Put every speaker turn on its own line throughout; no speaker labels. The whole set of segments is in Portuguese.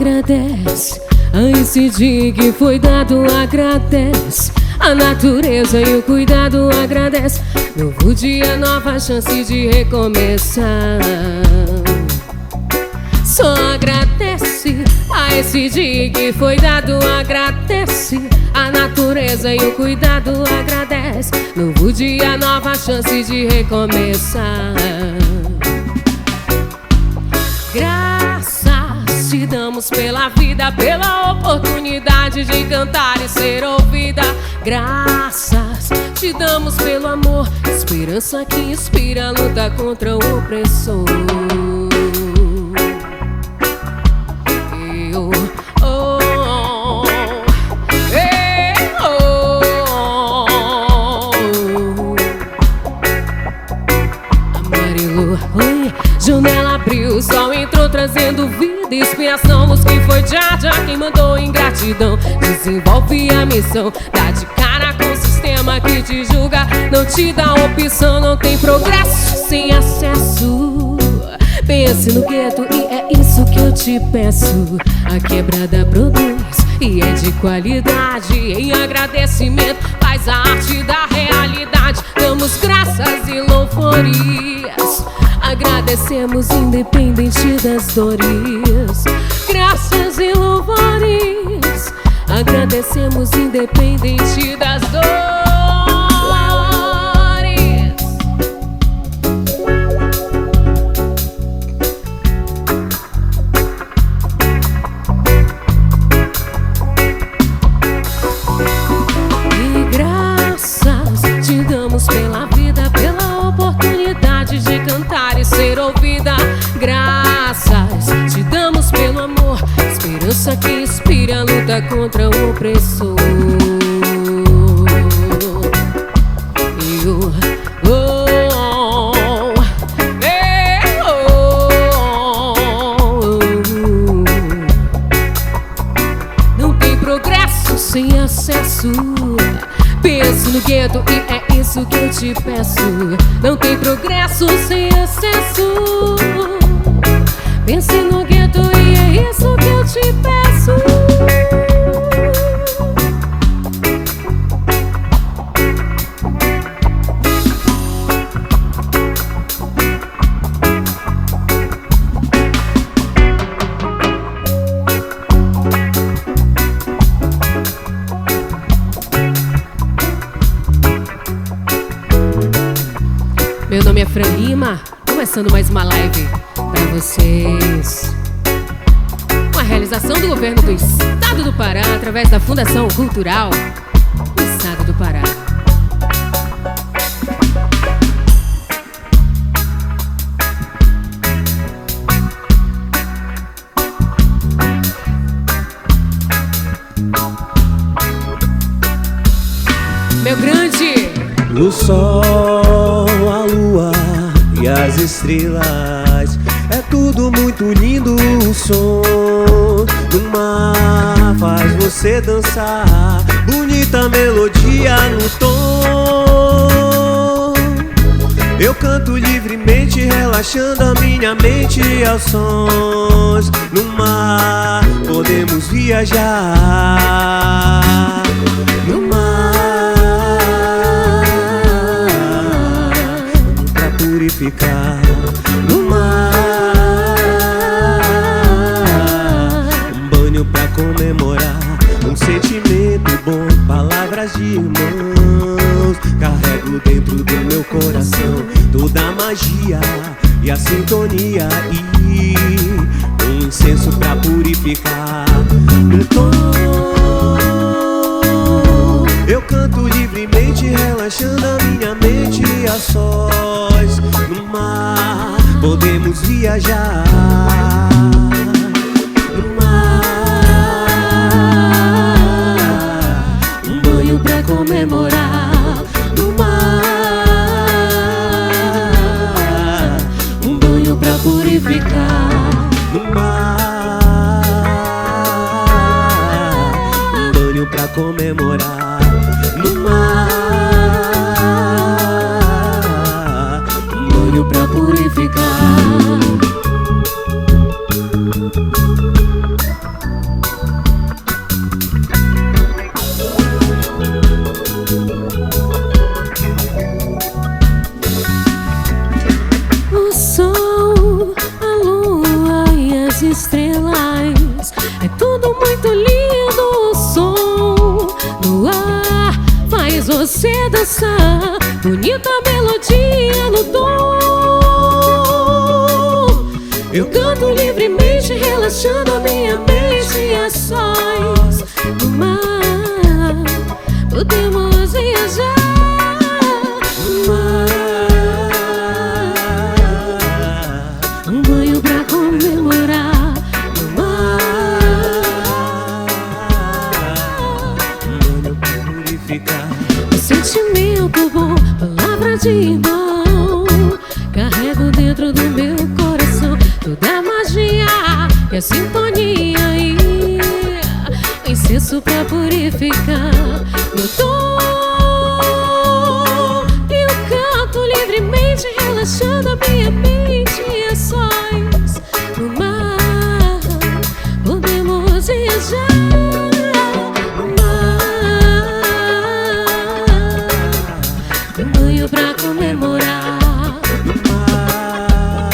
Agradece a esse dia que foi dado, agradece a natureza e o cuidado, agradece. Novo dia, nova chance de recomeçar. Só agradece a esse dia que foi dado, agradece a natureza e o cuidado, agradece. Novo dia, nova chance de recomeçar. Graças te damos pela vida, pela oportunidade de cantar e ser ouvida. Graças te damos pelo amor, esperança que inspira a luta contra o opressor. Janela abriu, o sol entrou trazendo vida, inspiração, luz que foi já quem mandou ingratidão. Desenvolve a missão, dá de cara com o sistema que te julga, não te dá opção, não tem progresso sem acesso. Pense no gueto e é isso que eu te peço. A quebrada produz e é de qualidade. Em agradecimento faz a arte da realidade. Damos graças e louvorias, agradecemos independente das dores. Graças e louvores, agradecemos independente das dores. E graças te damos pela vida, pela oportunidade de cantar e ser ouvida. Graças te damos pelo amor, esperança que inspira a luta contra o opressor. Não tem progresso sem acesso. Penso no gueto e é isso que eu te peço. Não tem progresso sem acesso. Pense no gueto e é isso que eu te peço. Meu nome é Francy Lima, começando mais uma live pra vocês. Uma realização do Governo do Estado do Pará, através da Fundação Cultural do Estado do Pará. Meu grande!
O sol, a lua e as estrelas, é tudo muito lindo. O som do mar faz você dançar, bonita melodia no tom. Eu canto livremente, relaxando a minha mente aos sons. No mar podemos viajar, no mar purificar, no mar um banho pra comemorar, um sentimento bom, palavras de irmãos. Carrego dentro do meu coração toda a magia e a sintonia, e um incenso pra purificar. No tom eu canto livremente, relaxando a minha mente a sós. No mar podemos viajar, no mar. Um banho pra comemorar no mar. Um banho pra purificar.
Estrelas, é tudo muito lindo. O som no ar faz você dançar. Bonita melodia no tom. Eu canto livremente, relaxando a minha mente. A sós no mar podemos viajar. No mar, um banho pra comemorar. Um sentimento bom, palavra de irmão. Carrego dentro do meu coração toda a magia e a sintonia e incenso pra purificar meu tom. E eu canto livremente, relaxando a minha mente. E a sós no mar podemos viajar. Um banho pra comemorar no mar.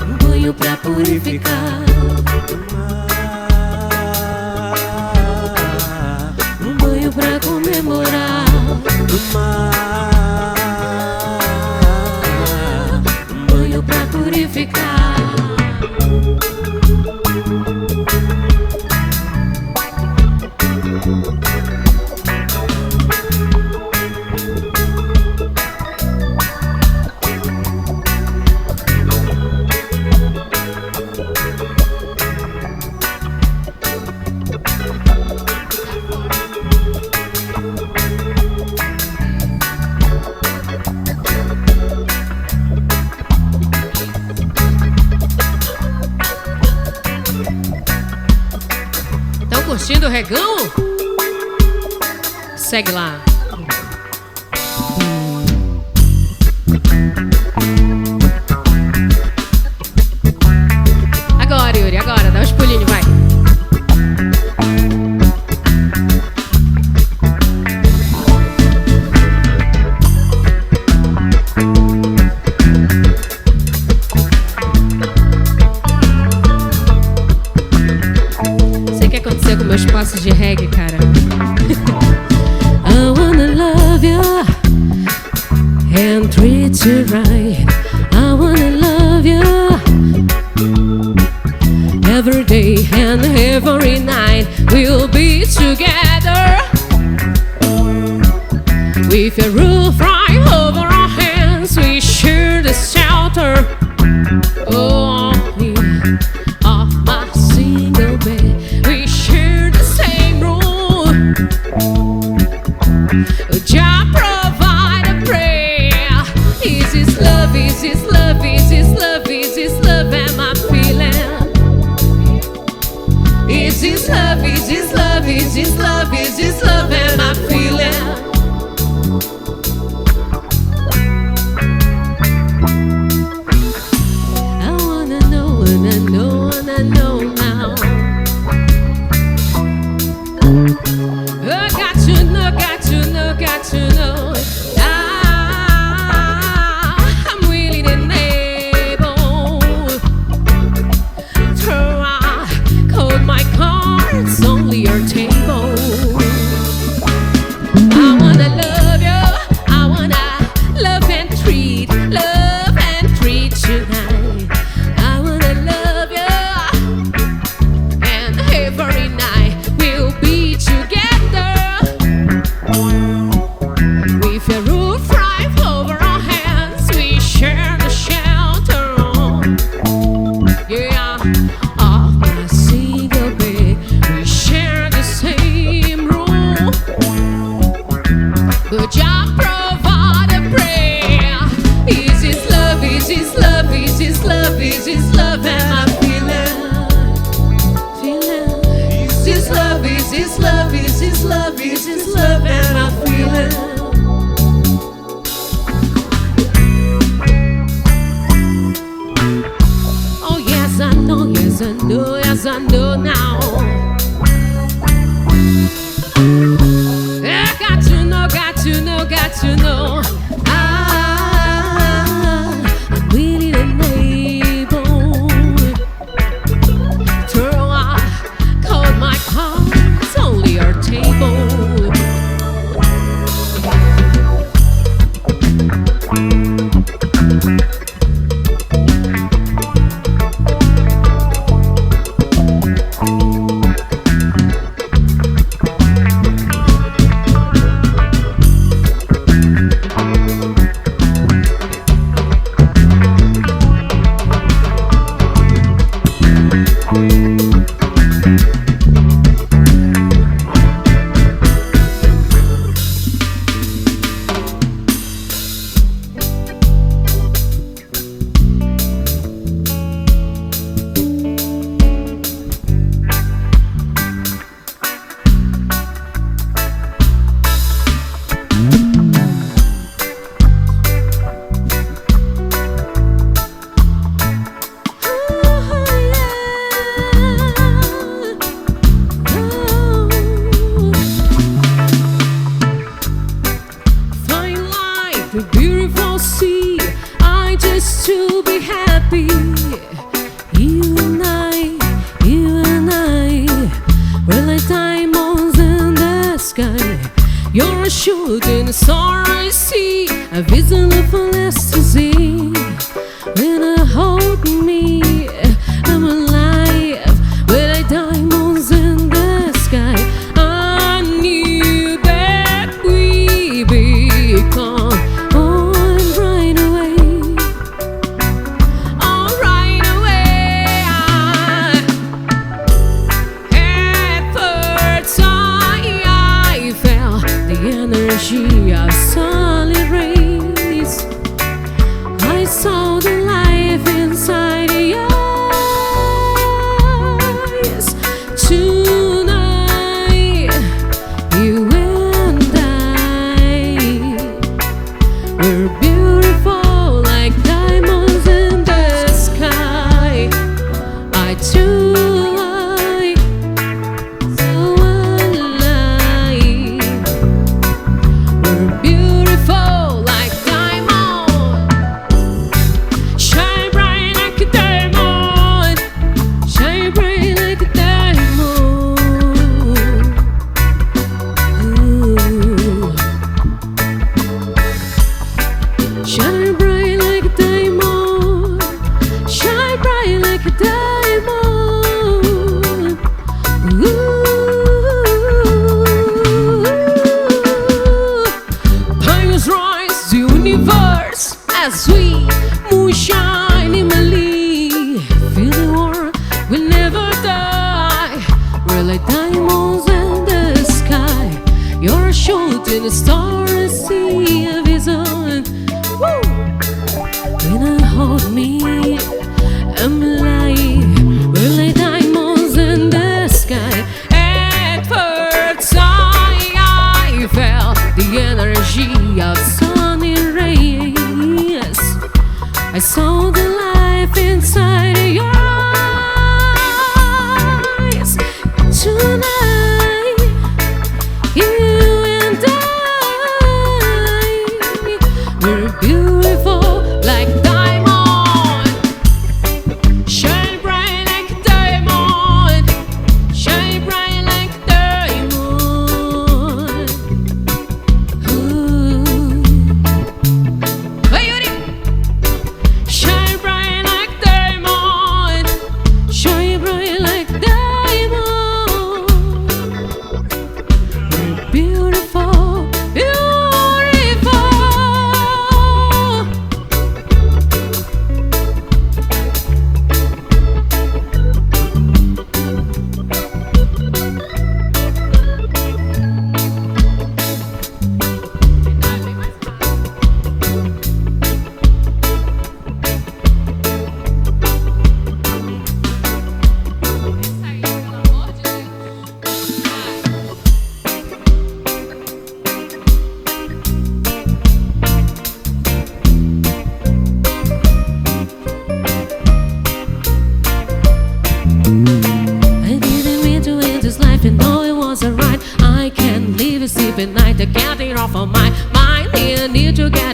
Um banho pra purificar no mar. Um banho pra comemorar no mar. Um banho pra purificar. Curtindo o regão? Segue lá. Agora, Yuri, agora, dá uns pulinhos, vai. Meus passos de reggae, cara. I wanna love you and treat you right. I wanna love you every day and every night. We'll be together with a roof right over our hands. We share the shelter. Oh, yeah, of my single bed. We share the same room. Jah provide a prayer. Is this love? Is this love? Is this love? Is this love? Am I feeling? Is this love? Is this love? Is this love? Is this love? Am I feeling? I wanna know, wanna know, wanna know now. I got to know, got to know, got to know. I'm willing and able to hold my cards only your table. I wanna love you, I wanna love and treat you right. I wanna love you yes I know now. I got to know, got to know, got to know. I'm willing and able to call my cards, only our table.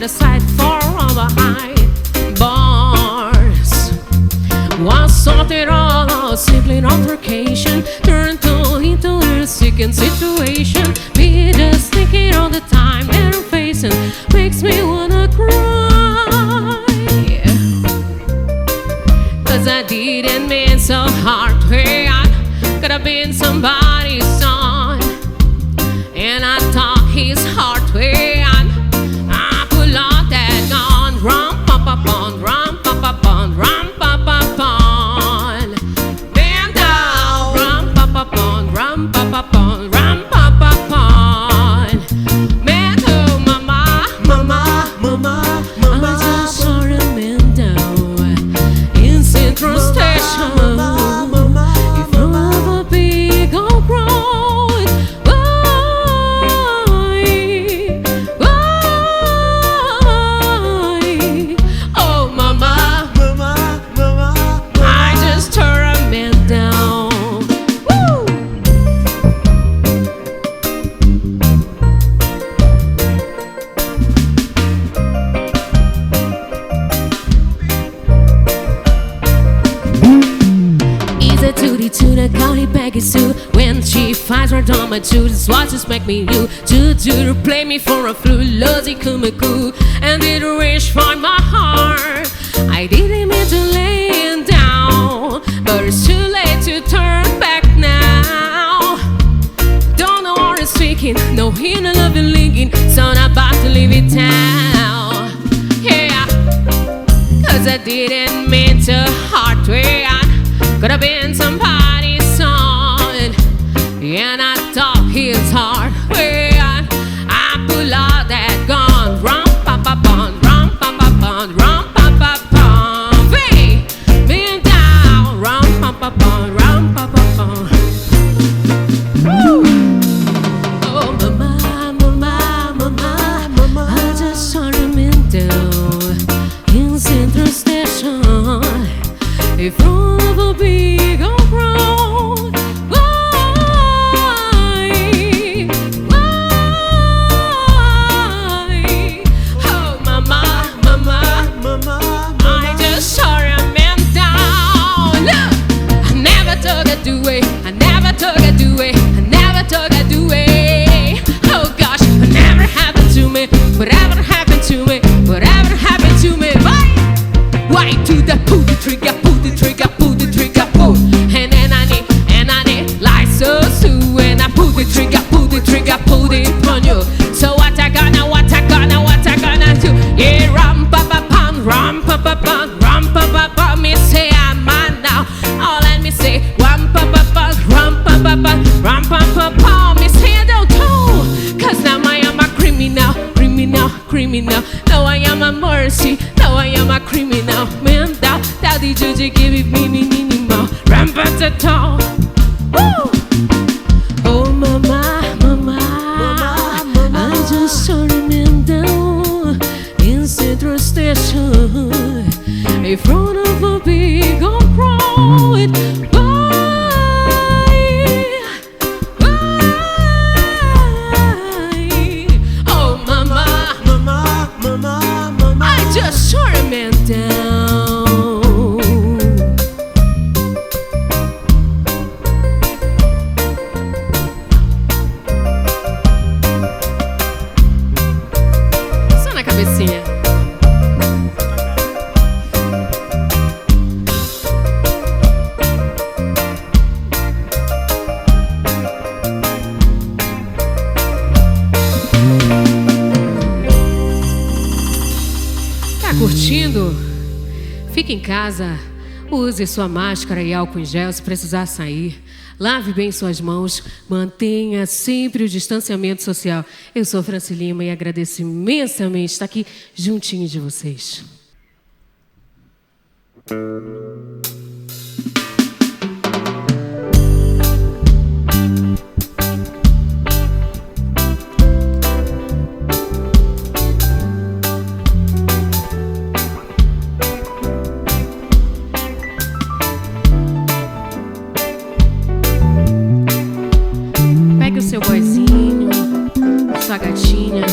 the side for all the high bars. Was sorted all out, simply an altercation turned into a sickening situation. Me just thinking all the time that I'm facing makes me wanna cry. Cause I didn't mean so hard. Hey, I could have been somebody's son, and I thought his heart way on. I pull out that gun, rum pa pa pon, rum pa pa pon, rum pa pa pon. Bend down, rum pa pa pon, rum pa pa pon, rum pa pa pon. Man, oh mama, mama, mama, mama. I just saw a man down in Central Station. When she finds her done my two, this watch just make me you to play me for a flu, lousy kumaku, and did wish for my heart. I didn't mean to lay it down, but it's too late to turn back now. Don't know what it's speaking, no hint of love and linking, so I'm about to leave it down. Yeah, cause I didn't mean to hard way on. Could have been somebody's son, and I thought his heart way on. I pull out that gun, rum pa pa pon, rum pa pa pon, rum pa pa pon. Hey, bend down, rum pa pa pon, rum pa pa pon. Woo! Oh mama, mama, mama, mama. I just saw him down in Central Station in front of a big old road. Why? Oh mama, mama, mama, I just saw a man down. Look, I never took it away, I never took it away, I never took it away. Oh gosh, whatever happened to me, whatever happened to me, whatever happened to me. Why do that? Pull the trigger, pull the trigger, pull the trigger, pull. And then I need like so soon. And I pull the trigger, pull it on you. So what I gonna do? Yeah, rum pa pa pam, rum pa pa pam, rum pa pa pam. Me say I'm mad now. Oh, let me say rum pa pa pam, rum pa pa pam, rum pa pa pam. Me say I don't know, cause now I am a criminal, criminal, criminal. Now I am a mercy, now I am a criminal. Man, that the judge give it me minimal. Rampant at all. Woo! Oh mama, mama, I just saw a man down in Central Station in front of a big old crowd. Oh mama, mama, mama, mama, I just saw a man down. Só na cabecinha. Tá curtindo? Fique em casa, use sua máscara e álcool em gel se precisar sair. Lave bem suas mãos, mantenha sempre o distanciamento social. Eu sou Francy Lima e agradeço imensamente estar aqui juntinho de vocês. Seu boizinho, sua gatinha.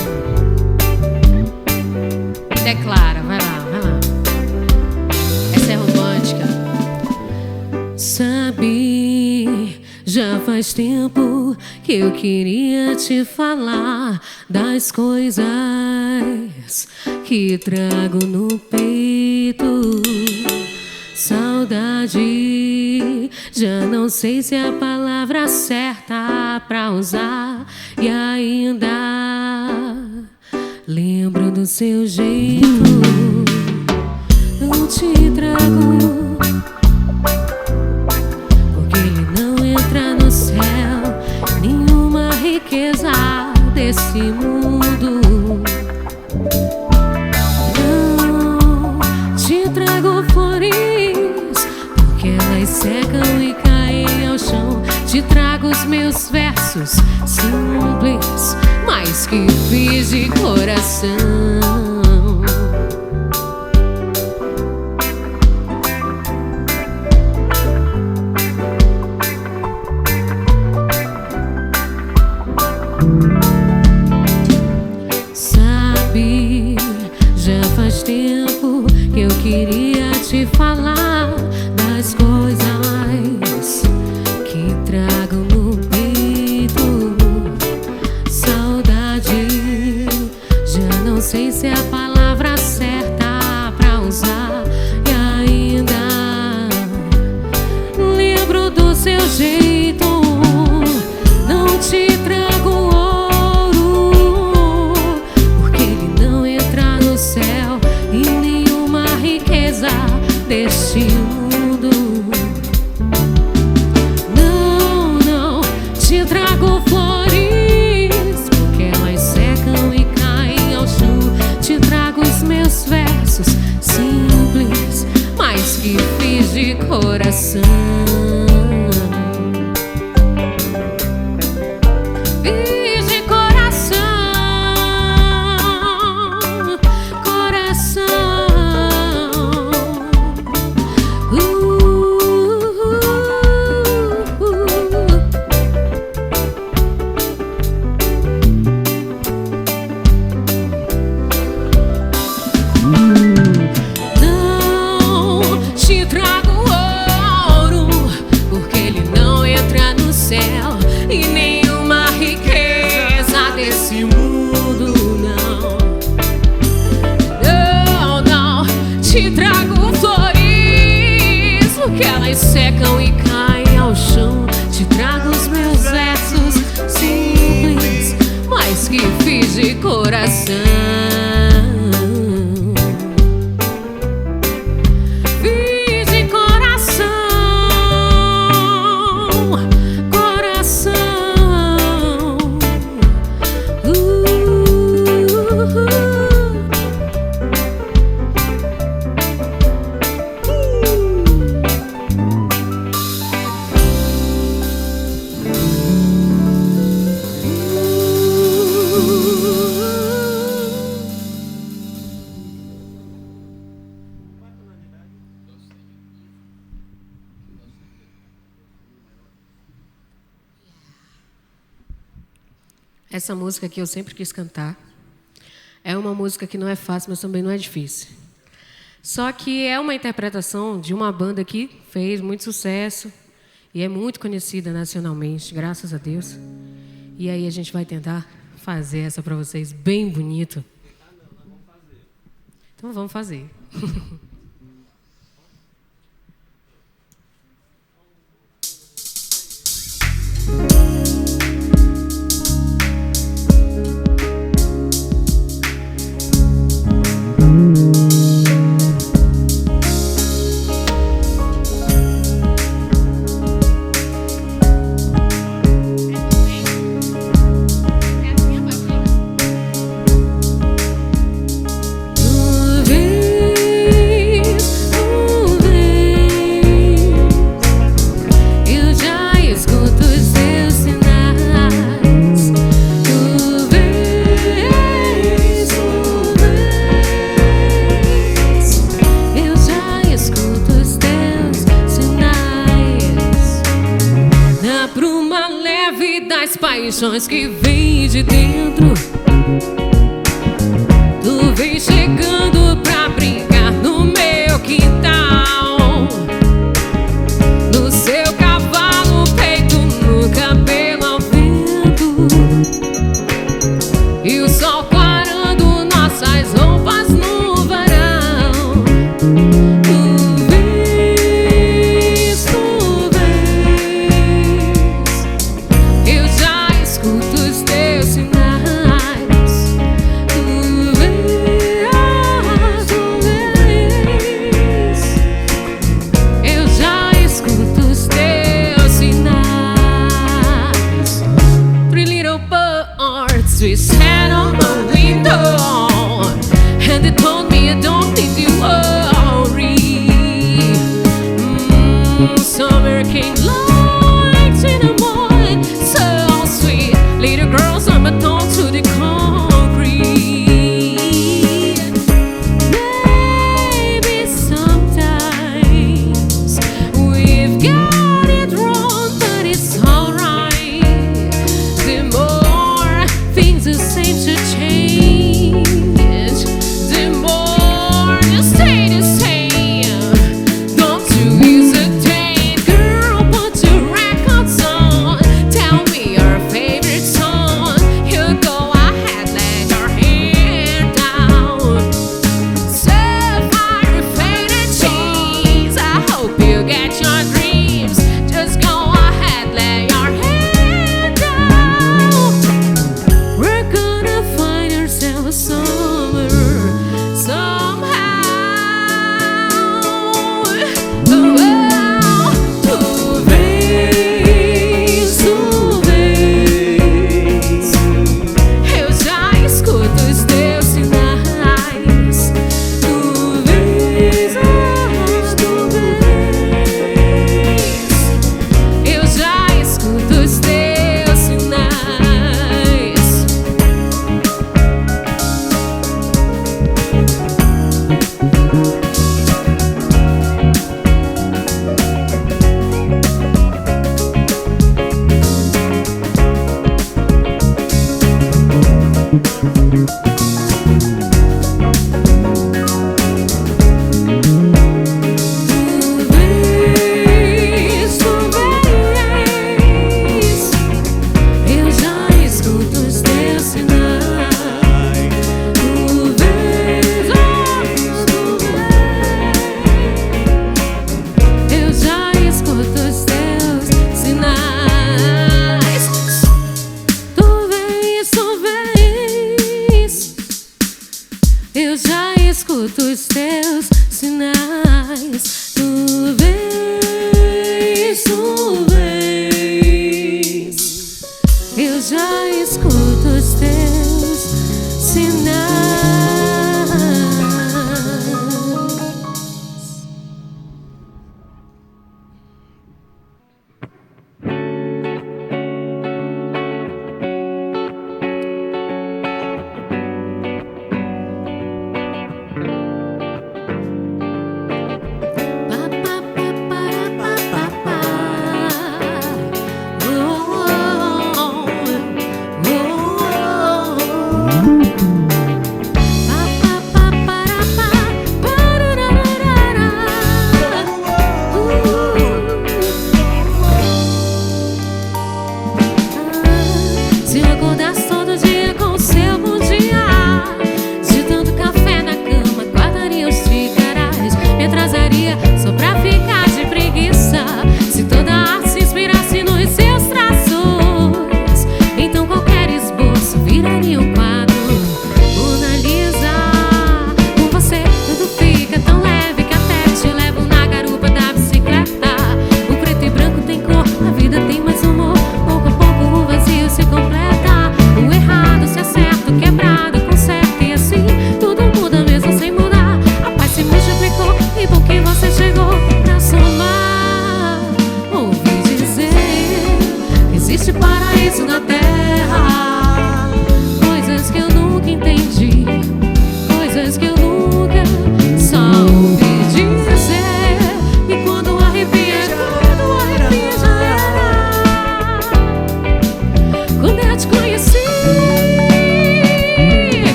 faz tempo que eu queria te falar das coisas que trago no peito. Saudade, já não sei se é a palavra certa pra usar. E ainda lembro do seu jeito. Não te trago porque ele não entra no céu. Nenhuma riqueza desse mundo. Não te trago flores porque elas secam e caem ao chão. Te trago os meus versos simples, mas que fiz de coração. Sabe, já faz tempo que eu queria te falar das coisas que trago no peito. Saudade, já não sei se é a palavra certa pra usar. E ainda lembro do seu jeito. Não te trago ouro porque ele não entra no céu. E nenhuma riqueza deste mundo. Não te trago flores porque elas secam e caem ao chão. Te trago os meus versos simples, mas que fiz de coração. Fiz de coração, coração. Não te trago ouro porque ele não entra no céu. E nenhuma riqueza desse mundo. Não te trago flores porque elas secam e caem ao chão. Te trago os meus versos simples, mas que fiz de coração. Fiz de coração, coração. Essa música que eu sempre quis cantar é uma música que não é fácil, mas também não é difícil. Só que é uma interpretação de uma banda que fez muito sucesso e é muito conhecida nacionalmente, graças a Deus. E aí a gente vai tentar fazer essa para vocês bem bonito. Então vamos fazer. Paixões que vem de dentro. Tu vem chegando pra brincar no meu quintal. No seu cavalo, peito no cabelo.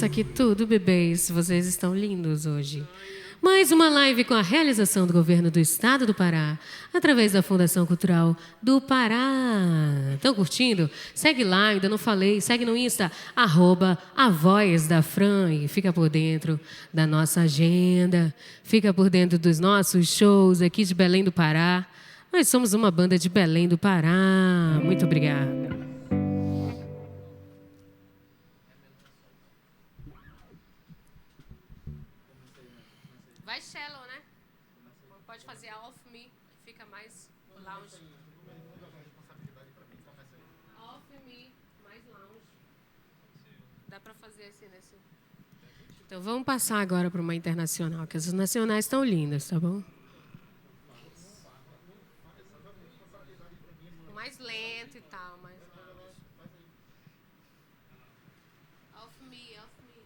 Nossa, aqui tudo, bebês. Vocês estão lindos hoje. Mais uma live com a realização do Governo do Estado do Pará, através da Fundação Cultural do Pará. Estão curtindo? Segue lá, ainda não falei. Segue no Insta, @a voz da Fran, e fica por dentro da nossa agenda. Fica por dentro dos nossos shows aqui de Belém do Pará. Nós somos uma banda de Belém do Pará. Muito obrigada. Vai shallow, né? Pode fazer a off me, que fica mais lounge. Off me, mais lounge. Dá pra fazer assim, nesse. Então vamos passar agora para uma internacional, que as nacionais estão lindas, tá bom? Mais lento e tal, mais off me, off me.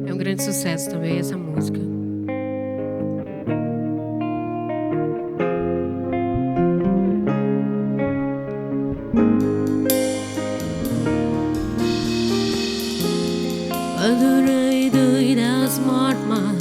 É um grande sucesso também essa música. Adorei doida smart mama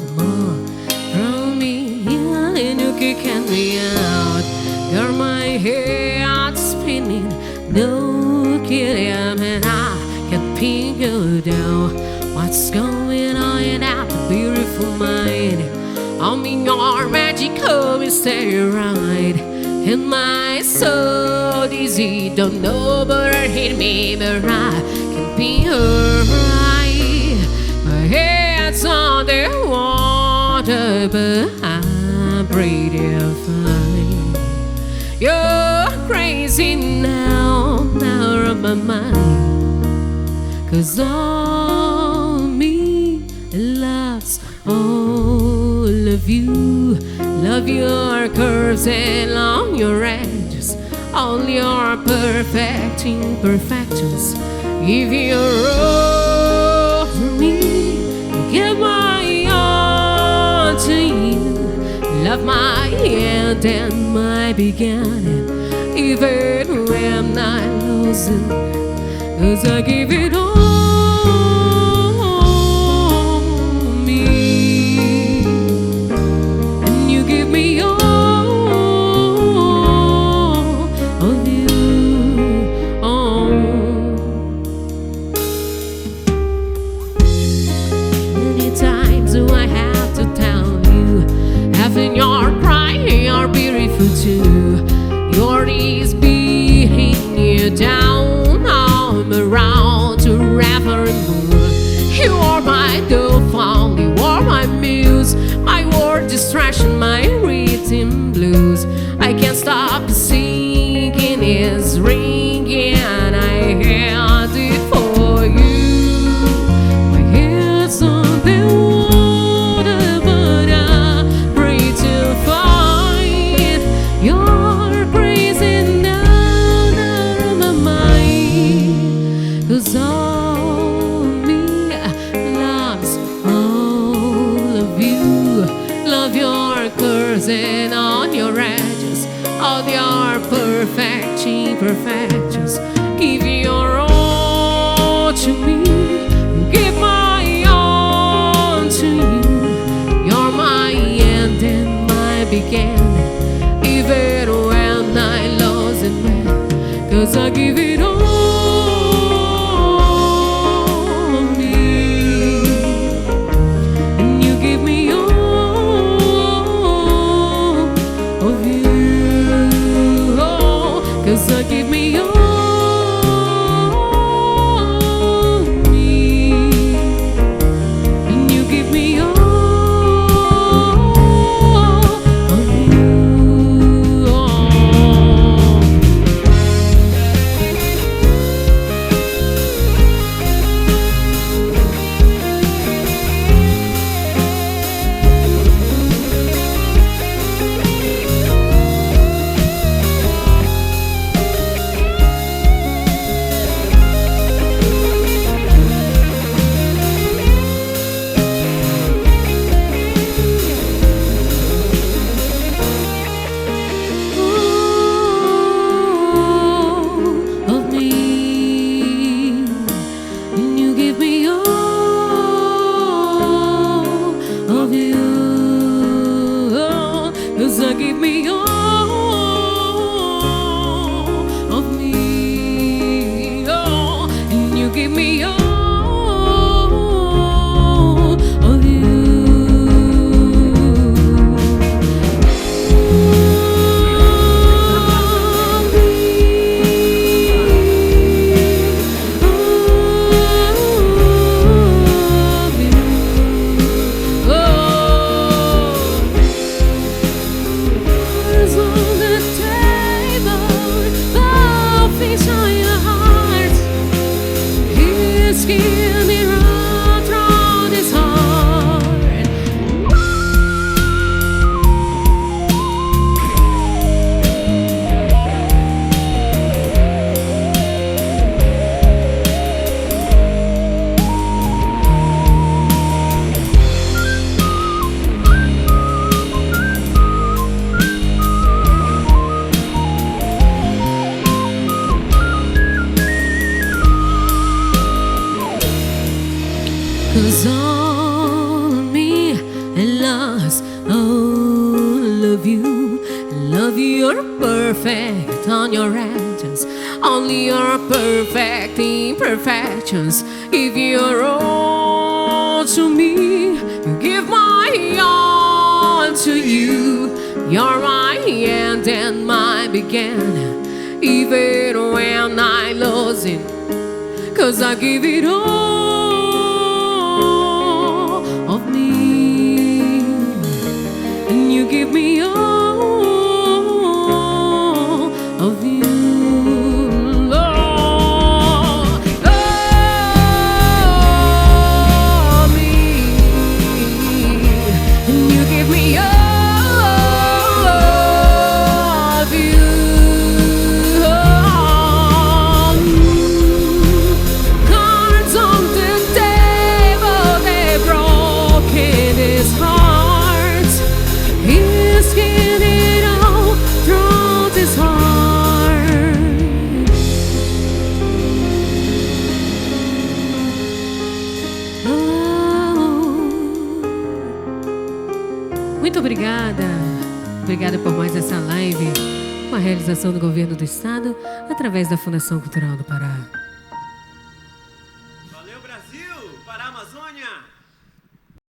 from me and you kicking me out. Got my head spinning, no kidding, and I can pin you down. What's going on in that beautiful mind? I'm in your magical mystery ride, and my soul dizzy, don't know but it hit me, but I can be alright. My head's on the water, but I'm breathing fine. You're crazy now, out of my mind, 'cause all me loves all of you. Love your curves and along your edges, all your perfect imperfections. Give your all to me, give my all to you. Love my end and my beginning, even when I'm losing, 'cause I give it all me, and you give me all of you. Oh. Many times do I have to tell you, having your crying, you're beautiful too. Your knees beating you down, I'm around to forever and more. You are my downfall, you are my muse, my word distraction, my rhythm blues. I can't stop singing, it's ringing, and I held it for you. My head's on the water, but I pray to find you're crazy now, out of my mind. 'Cause all me loves all of you. Love your curves and on your edges, all your perfect imperfections. Give your all to me, give my all to you. You're my end and my beginning, even when I lose it, man, 'cause I give it all me, and you give me all of you. Oh, 'cause I give me all me, and you give me all of you. Oh. 'Cause all of me loves all of you. Love, you're perfect on your actions. Only your perfect imperfections. Give your all to me. You give my all to you. You're my end and my beginning. Even when I lose it, 'cause I give it all of me, and you give me all of you. Oh, oh, me, and you give me all. Muito obrigada. Obrigada por mais essa live. Uma realização do Governo do Estado através da Fundação Cultural do Pará.
Valeu, Brasil! Pará, Amazônia!